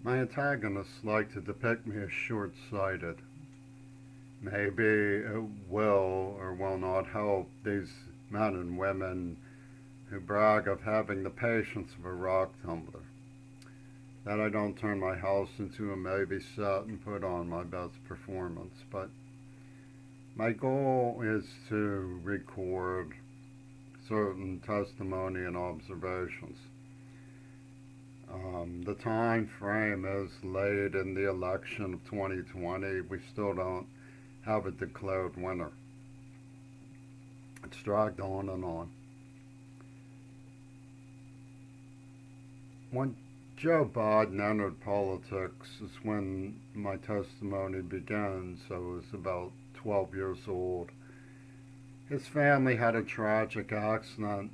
My antagonists like to depict me as short-sighted. Maybe it will or will not help these men and women who brag of having the patience of a rock tumbler. That I don't turn my house into a movie set and put on my best performance, but my goal is to record certain testimony and observations. The time frame is late in the election of 2020. We still don't have a declared winner. It's dragged on and on. When Joe Biden entered politics is when my testimony began, so I was about 12 years old. His family had a tragic accident,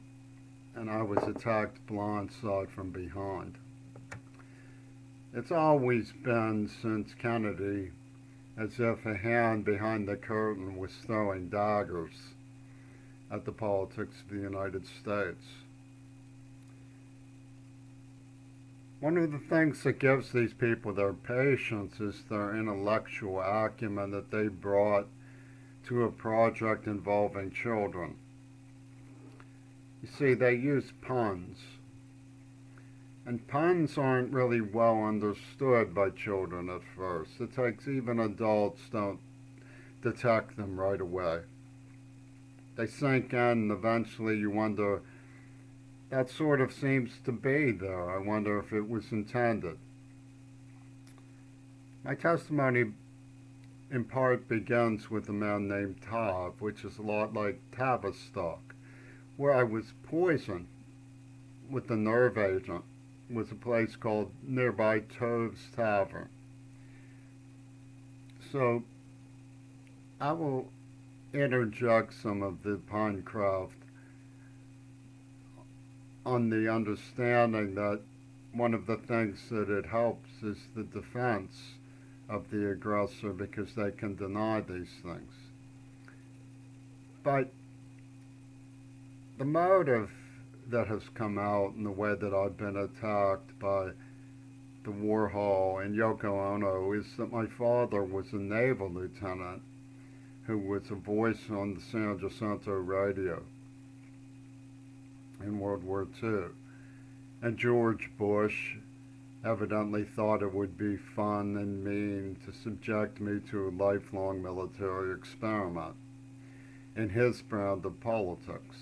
and I was attacked blindside from behind. It's always been since Kennedy as if a hand behind the curtain was throwing daggers at the politics of the United States. One of the things that gives these people their patience is their intellectual acumen that they brought to a project involving children. You see, they use puns, and puns aren't really well understood by children at first. It takes even adults don't detect them right away. They sink in, and eventually you wonder, that sort of seems to be there. I wonder if it was intended. My testimony in part begins with a man named Tav, which is a lot like Tavistock, where I was poisoned with the nerve agent. It was a place called nearby Tove's Tavern. So I will interject some of the Pinecraft on the understanding that one of the things that it helps is the defense of the aggressor because they can deny these things. But the motive that has come out in the way that I've been attacked by the Warhol and Yoko Ono is that my father was a naval lieutenant who was a voice on the San Jacinto radio in World War II. And George Bush evidently thought it would be fun and mean to subject me to a lifelong military experiment in his brand of politics.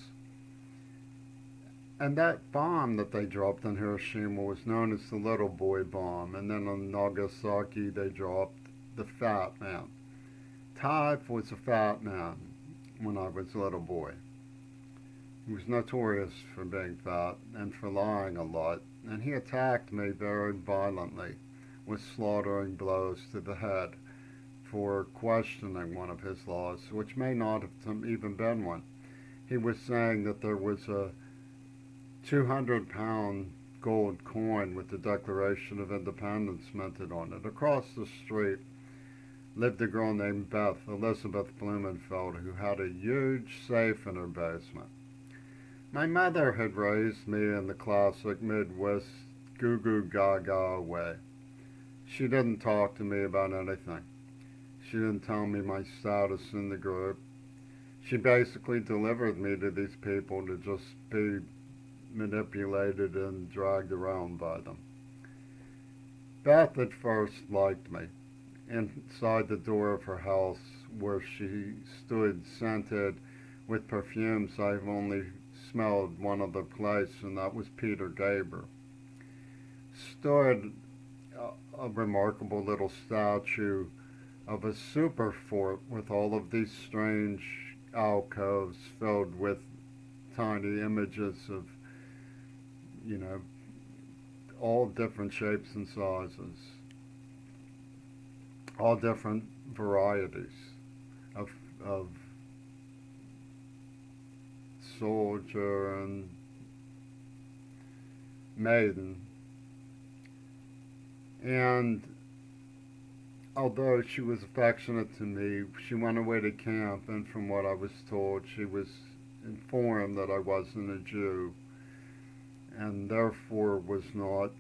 And that bomb that they dropped in Hiroshima was known as the Little Boy Bomb, and then on Nagasaki they dropped the Fat Man. Tav was a fat man when I was a little boy. He was notorious for being fat and for lying a lot, and he attacked me very violently with slaughtering blows to the head for questioning one of his laws, which may not have even been one. He was saying that there was a 200-pound gold coin with the Declaration of Independence minted on it. Across the street lived a girl named Elizabeth Blumenfeld, who had a huge safe in her basement. My mother had raised me in the classic Midwest goo goo gaga way. She didn't talk to me about anything. She didn't tell me my status in the group. She basically delivered me to these people to just be manipulated and dragged around by them. Beth at first liked me. Inside the door of her house, where she stood scented with perfumes I've only smelled one other place, and that was Peter Gaber, stood a remarkable little statue of a super fort with all of these strange alcoves filled with tiny images of, all different shapes and sizes, all different varieties of soldier and maiden. And although she was affectionate to me, she went away to camp, and from what I was told, she was informed that I wasn't a Jew, and therefore was not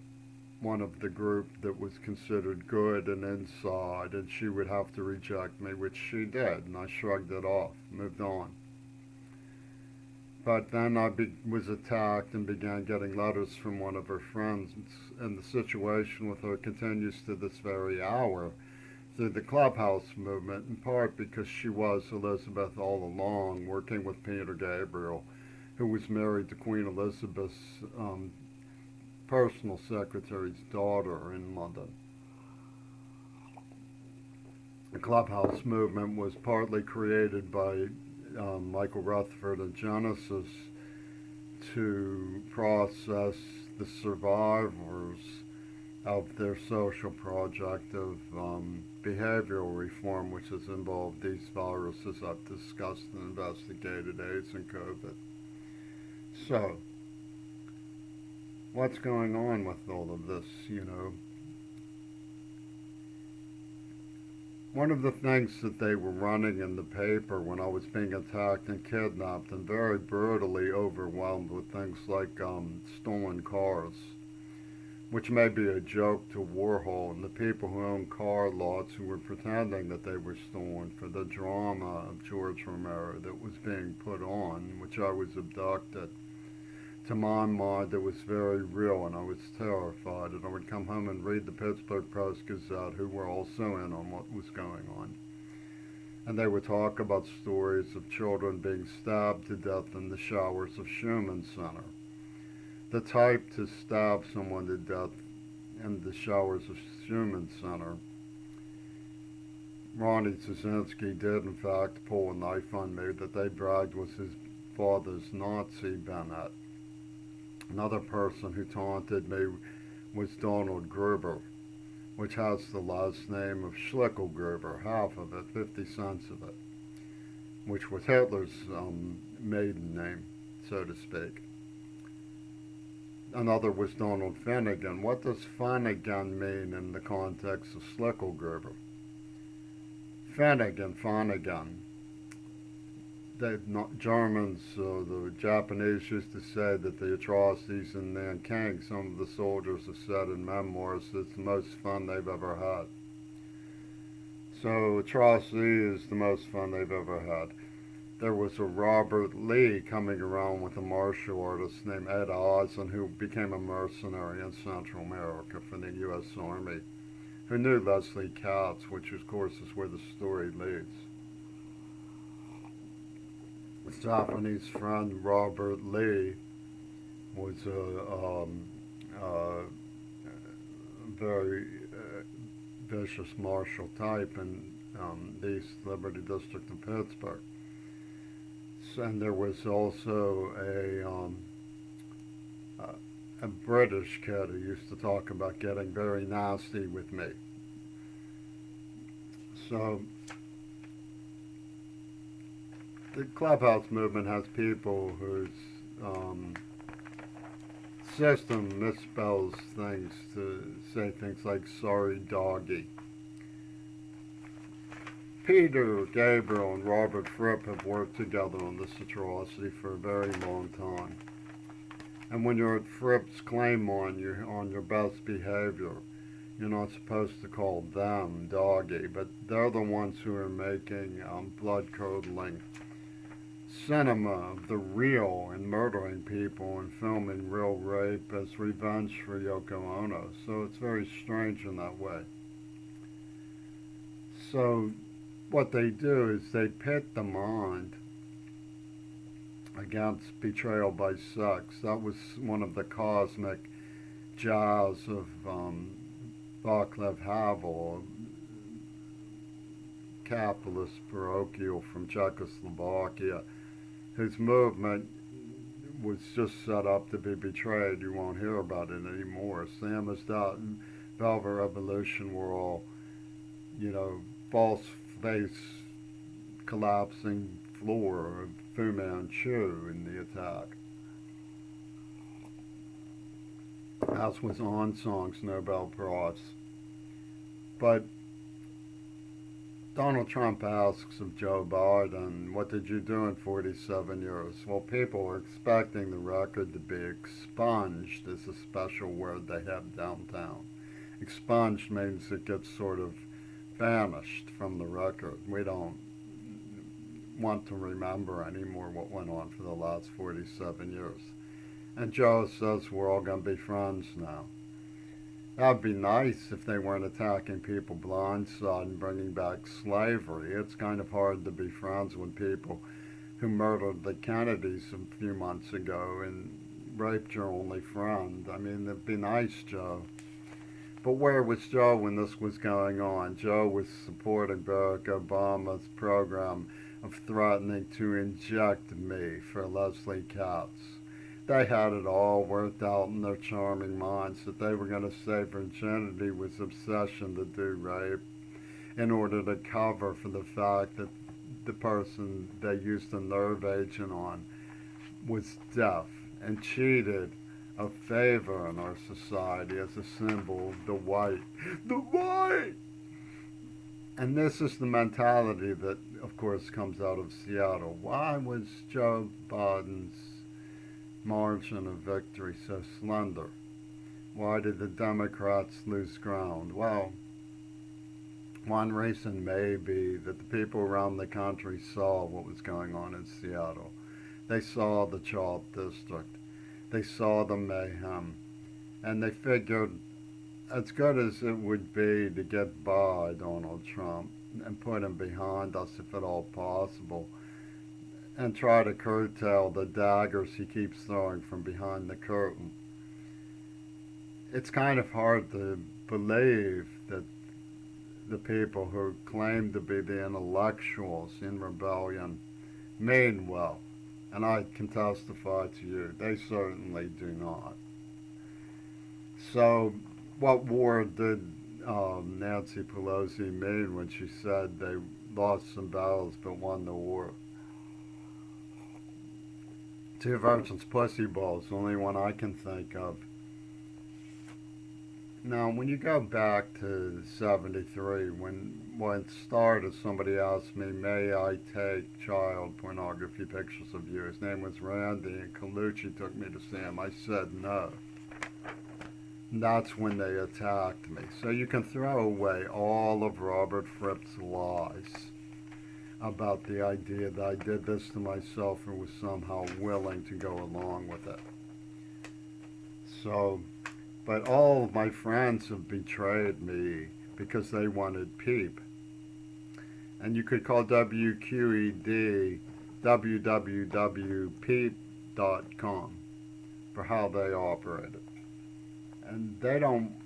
one of the group that was considered good and inside, and she would have to reject me, which she did, and I shrugged it off, moved on. But then was attacked and began getting letters from one of her friends, and the situation with her continues to this very hour through the Clubhouse movement, in part because she was Elizabeth all along, working with Peter Gabriel, who was married to Queen Elizabeth's personal secretary's daughter in London. The Clubhouse movement was partly created by Michael Rutherford and Genesis to process the survivors of their social project of behavioral reform, which has involved these viruses I've discussed and investigated, AIDS and COVID. So, what's going on with all of this, One of the things that they were running in the paper when I was being attacked and kidnapped and very brutally overwhelmed with things like stolen cars, which may be a joke to Warhol and the people who own car lots who were pretending that they were stolen for the drama of George Romero that was being put on, which I was abducted. To my mind, it was very real, and I was terrified. And I would come home and read the Pittsburgh Press-Gazette, who were also in on what was going on. And they would talk about stories of children being stabbed to death in the showers of Schumann Center. The type to stab someone to death in the showers of Schumann Center, Ronnie Zazinski did in fact pull a knife on me that they bragged was his father's Nazi Bennett. Another person who taunted me was Donald Gruber, which has the last name of Schlickelgruber, half of it, 50 cents of it, which was Hitler's maiden name, so to speak. Another was Donald Finnegan. What does Finnegan mean in the context of Schlickelgruber? Finnegan. The Germans, the Japanese used to say that the atrocities in Nanking, some of the soldiers have said in memoirs, it's the most fun they've ever had. So atrocity is the most fun they've ever had. There was a Robert Lee coming around with a martial artist named Ed Ozen, who became a mercenary in Central America for the U.S. Army, who knew Leslie Katz, which of course is where the story leads. His Japanese friend Robert Lee was a very vicious martial type in the East Liberty District of Pittsburgh. And there was also a British kid who used to talk about getting very nasty with me. So the Clubhouse movement has people whose system misspells things to say things like sorry doggy. Peter Gabriel and Robert Fripp have worked together on this atrocity for a very long time. And when you're at Fripp's claim on your best behavior, you're not supposed to call them doggy, but they're the ones who are making blood-curdling cinema of the real and murdering people and filming real rape as revenge for Yoko Ono. So it's very strange in that way. So what they do is they pit the mind against betrayal by sex. That was one of the cosmic jazz of Václav Havel, a capitalist parochial from Czechoslovakia, whose movement was just set up to be betrayed. You won't hear about it anymore. Sam is that and Velvet Revolution were all, false face collapsing floor of Fu Manchu in the attack. As was On Song's Nobel Prize. But Donald Trump asks of Joe Biden, what did you do in 47 years? Well, people are expecting the record to be expunged, is a special word they have downtown. Expunged means it gets sort of vanished from the record. We don't want to remember anymore what went on for the last 47 years. And Joe says we're all going to be friends now. That'd be nice if they weren't attacking people blindside and bringing back slavery. It's kind of hard to be friends with people who murdered the Kennedys a few months ago and raped your only friend. I mean, it'd be nice, Joe. But where was Joe when this was going on? Joe was supporting Barack Obama's program of threatening to inject me for Leslie Katz. They had it all worked out in their charming minds that they were going to say virginity was obsession to do rape in order to cover for the fact that the person they used a nerve agent on was deaf and cheated a favor in our society as a symbol of the white. The white! And this is the mentality that, of course, comes out of Seattle. Why was Joe Biden's margin of victory so slender? Why did the Democrats lose ground? Well, one reason may be that the people around the country saw what was going on in Seattle. They saw the CHOP district. They saw the mayhem. And they figured, as good as it would be to get by Donald Trump and put him behind us if at all possible, and try to curtail the daggers he keeps throwing from behind the curtain. It's kind of hard to believe that the people who claim to be the intellectuals in rebellion mean well. And I can testify to you, they certainly do not. So, what war did Nancy Pelosi mean when she said they lost some battles but won the war? Two Virgin's pussy balls, the only one I can think of. Now, when you go back to 73, when it started, somebody asked me, may I take child pornography pictures of you? His name was Randy, and Colucci took me to see him. I said no. And that's when they attacked me. So you can throw away all of Robert Fripp's lies about the idea that I did this to myself and was somehow willing to go along with it. So, but all of my friends have betrayed me because they wanted PEEP. And you could call WQED www.peep.com for how they operate it. And they don't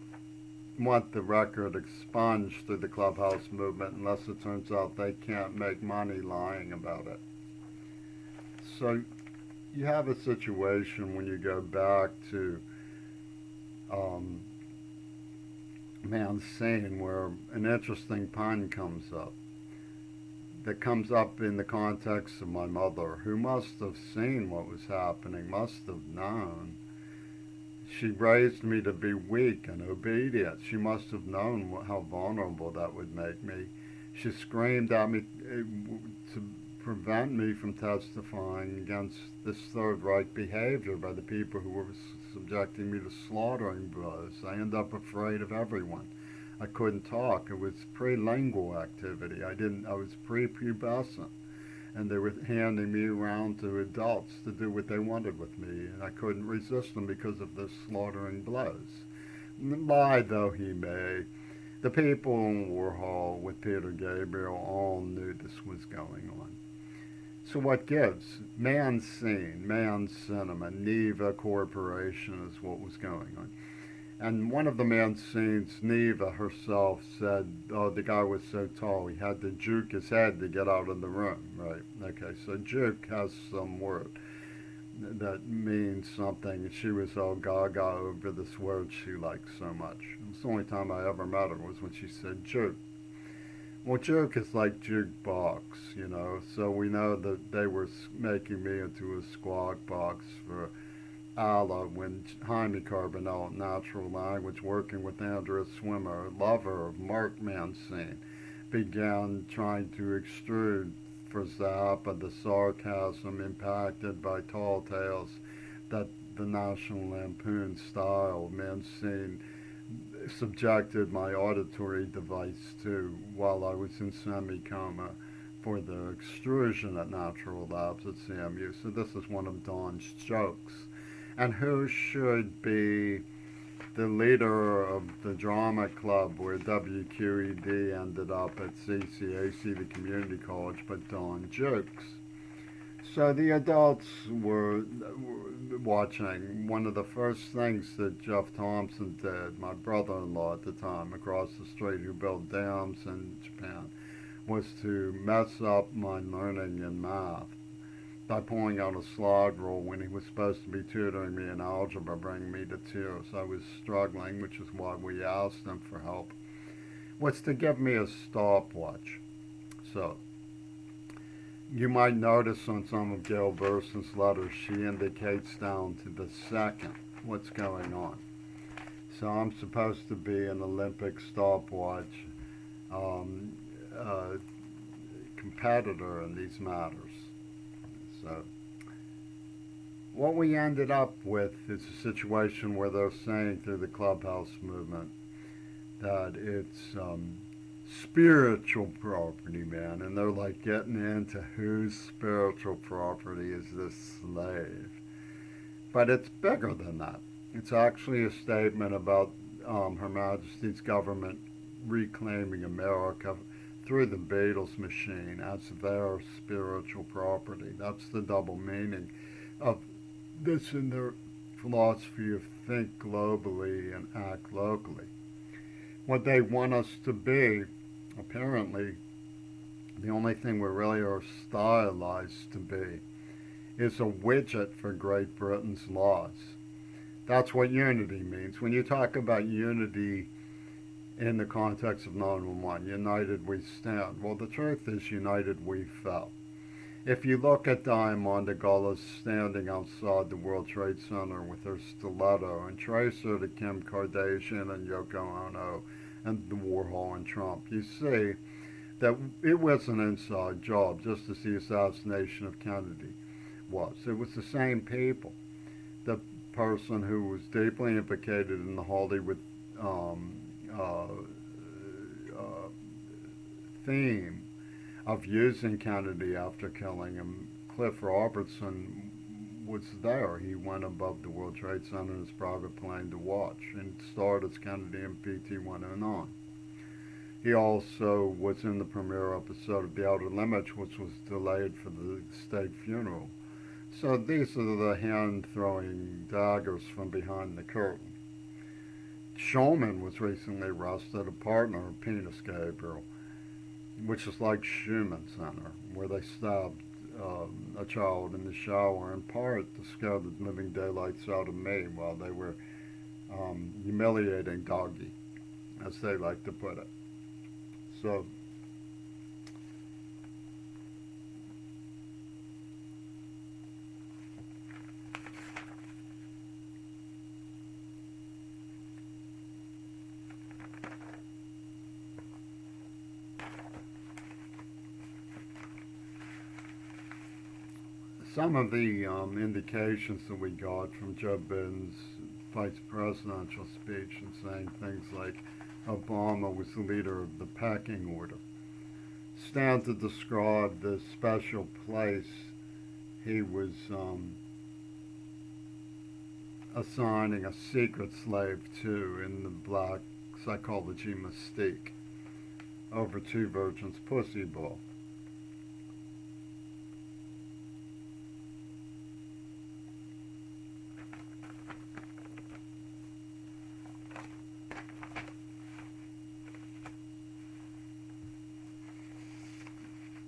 want the record expunged through the Clubhouse movement unless it turns out they can't make money lying about it. So you have a situation when you go back to Man's Scene where an interesting pun comes up that comes up in the context of my mother, who must have seen what was happening, must have known. She raised me to be weak and obedient. She must have known how vulnerable that would make me. She screamed at me to prevent me from testifying against this Third Reich behavior by the people who were subjecting me to slaughtering blows. I ended up afraid of everyone. I couldn't talk. It was pre-lingual activity. I was prepubescent. And they were handing me around to adults to do what they wanted with me, and I couldn't resist them because of the slaughtering blows. Lie though he may, the people in Warhol with Peter Gabriel all knew this was going on. So what gives? Man's Scene, Man's Cinema, Neva Corporation is what was going on. And one of the Man's Scenes, Neva herself said, oh, the guy was so tall, he had to juke his head to get out of the room, right? Okay, so juke has some word that means something. She was all gaga over this word she liked so much. It was the only time I ever met her was when she said juke. Well, juke is like jukebox, you know, so we know that they were making me into a squawk box for Allah when Jaime Carbonell, Natural Language, working with Andrea Swimmer, lover of Mark Mancine, began trying to extrude for Zappa the sarcasm impacted by tall tales that the National Lampoon style Mancine subjected my auditory device to while I was in semi-coma for the extrusion at Natural Labs at CMU. So this is one of Don's jokes. And who should be the leader of the drama club where WQED ended up at CCAC, the community college, but Don Jukes. So the adults were watching. One of the first things that Jeff Thompson did, my brother-in-law at the time, across the street, who built dams in Japan, was to mess up my learning in math by pulling out a slog rule when he was supposed to be tutoring me in algebra, bringing me to tears. I was struggling, which is why we asked him for help, was to give me a stopwatch. So you might notice on some of Gail Burson's letters, she indicates down to the second what's going on. So I'm supposed to be an Olympic stopwatch competitor in these matters. So what we ended up with is a situation where they're saying through the clubhouse movement that it's spiritual property, man, and they're like getting into whose spiritual property is this slave. But it's bigger than that. It's actually a statement about Her Majesty's government reclaiming America through the Beatles machine as their spiritual property. That's the double meaning of this in their philosophy of think globally and act locally. What they want us to be, apparently, the only thing we really are stylized to be, is a widget for Great Britain's laws. That's what unity means. When you talk about unity in the context of 911, united we stand. Well, the truth is, united we fell. If you look at Diamanda Gullis standing outside the World Trade Center with her stiletto and trace her to Kim Kardashian and Yoko Ono and the Warhol and Trump, you see that it was an inside job, just as the assassination of Kennedy was. It was the same people. The person who was deeply implicated in the Hollywood theme of using Kennedy after killing him, Cliff Robertson was there. He went above the World Trade Center in his private plane to watch and starred as Kennedy in PT-109. He also was in the premiere episode of The Outer Limits, which was delayed for the state funeral. So these are the hand-throwing daggers from behind the curtain. Shulman was recently arrested, a partner of Penis Gabriel, which is like Schumann Center, where they stabbed a child in the shower, in part to scare the living daylights out of me while they were humiliating Doggy, as they like to put it. So some of the indications that we got from Joe Biden's vice presidential speech and saying things like Obama was the leader of the pecking order stand to describe the special place he was assigning a secret slave to in the black psychology mystique over Two Virgins Pussy Ball.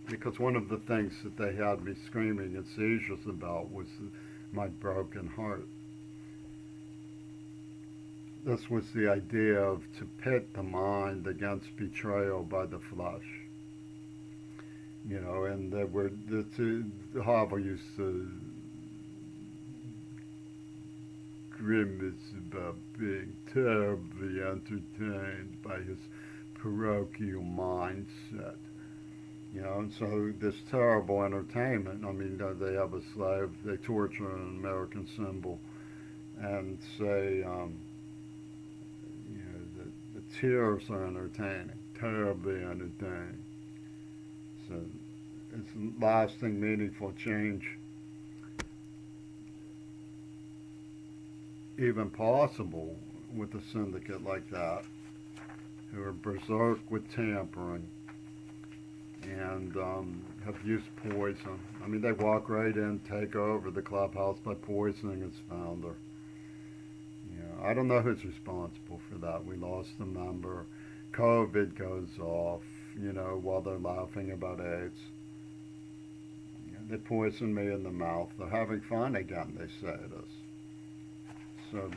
Because one of the things that they had me screaming at seizures about was my broken heart. This was the idea of to pit the mind against betrayal by the flesh. You know, and they were, the Havel used to grimace about being terribly entertained by his parochial mindset. You know, and so this terrible entertainment. I mean, they have a slave, they torture an American symbol, and say, you know, the tears are entertaining, terribly entertaining. So it's lasting, meaningful change even possible with a syndicate like that, who are berserk with tampering and have used poison. I mean, they walk right in, take over the clubhouse by poisoning its founder. You know, I don't know who's responsible for that. We lost a member. COVID goes off, you know, while they're laughing about AIDS. You know, they poisoned me in the mouth. They're having fun again, they say it is. So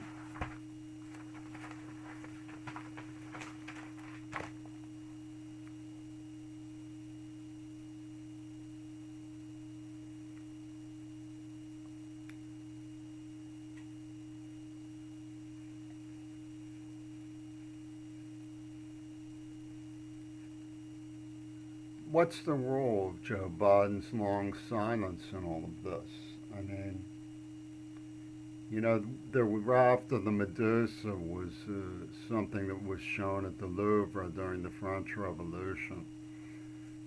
what's the role of Joe Biden's long silence in all of this? I mean, you know, the raft of the Medusa was something that was shown at the Louvre during the French Revolution.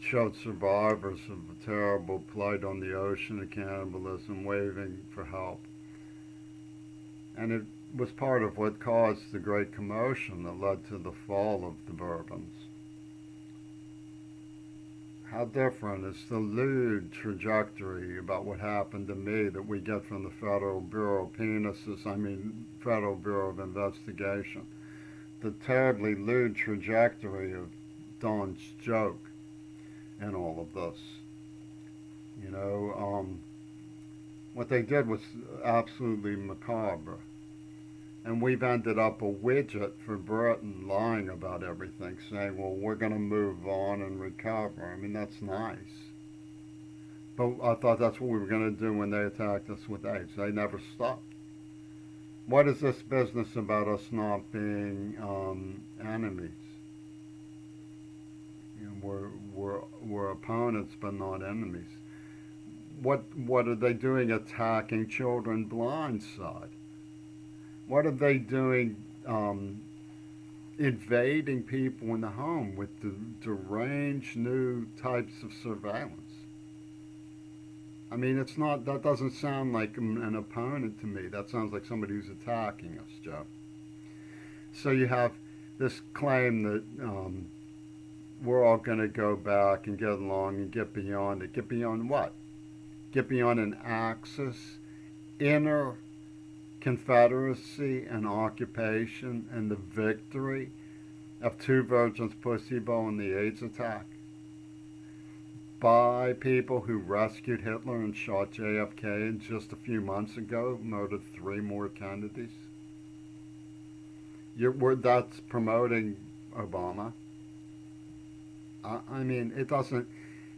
It showed survivors of a terrible plight on the ocean of cannibalism waving for help. And it was part of what caused the great commotion that led to the fall of the Bourbons. How different is the lewd trajectory about what happened to me that we get from the Federal Bureau of Federal Bureau of Investigation. The terribly lewd trajectory of Don's joke in all of this. You know, what they did was absolutely macabre. And we've ended up a widget for Britain lying about everything, saying, well, we're going to move on and recover. I mean, that's nice. But I thought that's what we were going to do when they attacked us with AIDS. They never stopped. What is this business about us not being enemies? You know, we're opponents but not enemies. What are they doing attacking children blindside? What are they doing invading people in the home with the deranged new types of surveillance? I mean, that doesn't sound like an opponent to me. That sounds like somebody who's attacking us, Joe. So you have this claim that we're all going to go back and get along and get beyond it. Get beyond what? Get beyond an axis, inner confederacy and occupation and the victory of two virgins pussy bowl in the AIDS attack by people who rescued Hitler and shot JFK and just a few months ago murdered 3 more Kennedys. That's promoting Obama. I mean, it doesn't.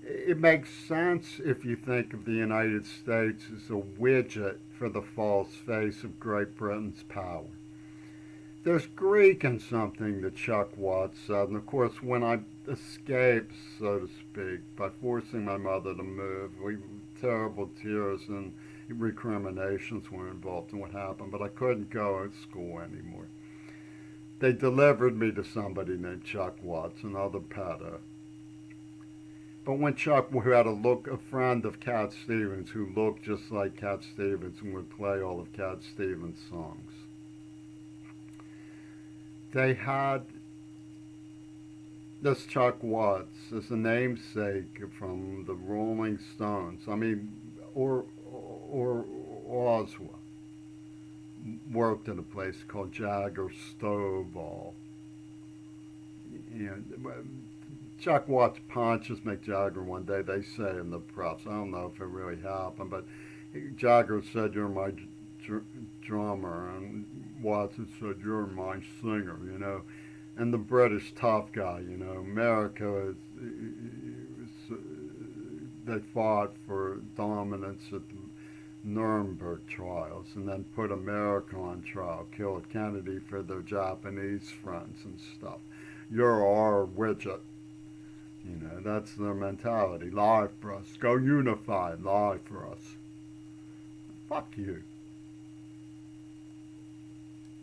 It makes sense if you think of the United States as a widget for the false face of Great Britain's power. There's Greek in something that Chuck Watts said, and of course when I escaped, so to speak, by forcing my mother to move, terrible tears and recriminations were involved in what happened, but I couldn't go to school anymore. They delivered me to somebody named Chuck Watts, another pedo. But when Chuck, who had a friend of Cat Stevens, who looked just like Cat Stevens and would play all of Cat Stevens' songs, they had this Chuck Watts as a namesake from the Rolling Stones. I mean, or Oswa worked at a place called Jagger Stovall. You know, Chuck Watts punches Mick Jagger one day, they say in the press. I don't know if it really happened, but Jagger said, "You're my drummer," and Watts said, "You're my singer," you know. And the British tough guy, you know, America, they fought for dominance at the Nuremberg trials and then put America on trial, killed Kennedy for their Japanese friends and stuff. You're our widget. You know, that's their mentality. Lie for us. Go unified. Lie for us. Fuck you.